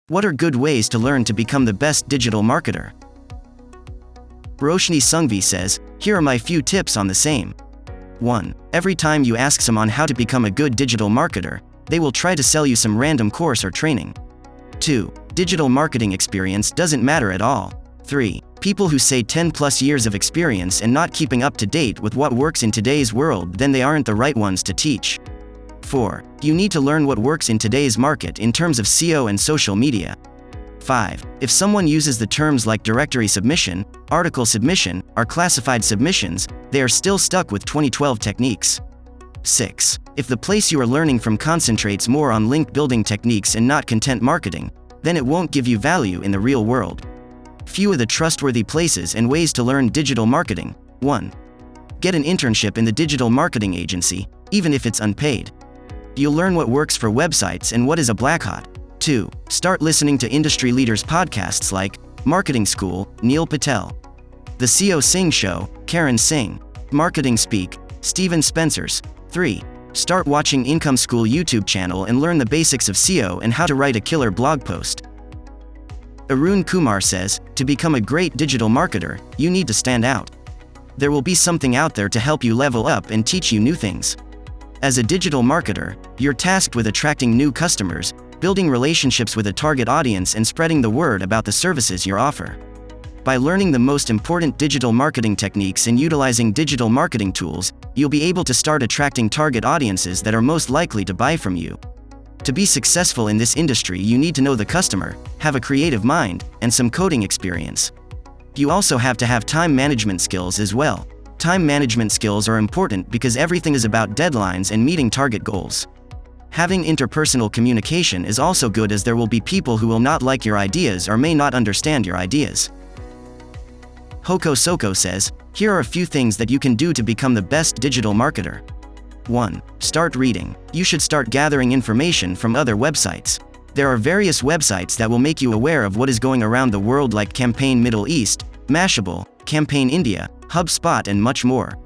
What are good ways to learn to become the best digital marketer? Roshni Sungvi says, here are my few tips on the same. 1. Every time you ask someone how to become a good digital marketer, they will try to sell you some random course or training. 2. Digital marketing experience doesn't matter at all. 3. People who say 10+ years of experience and not keeping up to date with what works in today's world, then they aren't the right ones to teach. 4. You need to learn what works in today's market in terms of SEO and social media. 5. If someone uses the terms like directory submission, article submission, or classified submissions, they are still stuck with 2012 techniques. 6. If the place you are learning from concentrates more on link building techniques and not content marketing, then it won't give you value in the real world. Few of the trustworthy places and ways to learn digital marketing. 1. Get an internship in the digital marketing agency, even if it's unpaid. You'll learn what works for websites and what is a black hot. 2. Start listening to industry leaders' podcasts like Marketing School, Neil Patel, The CEO Singh Show, Karen Singh, Marketing Speak, Steven Spencer's. 3. Start watching Income School YouTube channel and learn the basics of SEO and how to write a killer blog post. Arun Kumar says, to become a great digital marketer, you need to stand out. There will be something out there to help you level up and teach you new things. As a digital marketer, you're tasked with attracting new customers, building relationships with a target audience and spreading the word about the services you offer. By learning the most important digital marketing techniques and utilizing digital marketing tools, you'll be able to start attracting target audiences that are most likely to buy from you. To be successful in this industry, you need to know the customer, have a creative mind, and some coding experience. You also have to have time management skills as well. Time management skills are important because everything is about deadlines and meeting target goals. Having interpersonal communication is also good, as there will be people who will not like your ideas or may not understand your ideas. Hoko Soko says, here are a few things that you can do to become the best digital marketer. 1. Start reading. You should start gathering information from other websites. There are various websites that will make you aware of what is going around the world, like Campaign Middle East, Mashable, Campaign India, HubSpot, and much more.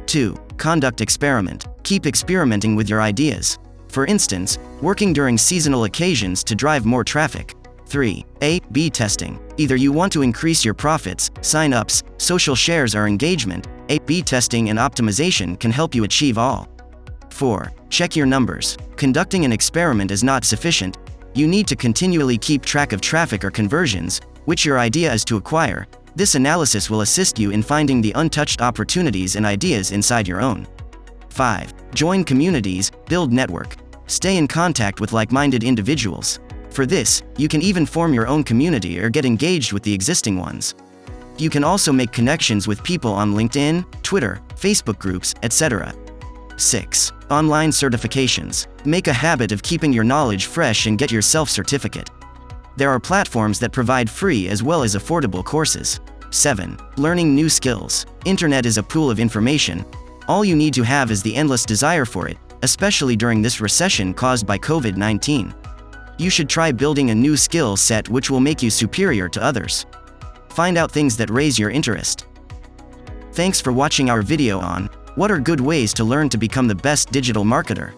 2. Conduct experiment. Keep experimenting with your ideas. For instance, working during seasonal occasions to drive more traffic. 3. A/B testing. Either you want to increase your profits, sign-ups, social shares, or engagement. A/B testing and optimization can help you achieve all. 4. Check your numbers. Conducting an experiment is not sufficient. You need to continually keep track of traffic or conversions, which your idea is to acquire. This analysis will assist you in finding the untouched opportunities and ideas inside your own. 5. Join communities, build network. Stay in contact with like-minded individuals. For this, you can even form your own community or get engaged with the existing ones. You can also make connections with people on LinkedIn, Twitter, Facebook groups, etc. 6. Online certifications. Make a habit of keeping your knowledge fresh and get your self-certificate. There are platforms that provide free as well as affordable courses. 7. Learning new skills. Internet is a pool of information. All you need to have is the endless desire for it, especially during this recession caused by COVID-19. You should try building a new skill set which will make you superior to others. Find out things that raise your interest. Thanks for watching our video on what are good ways to learn to become the best digital marketer.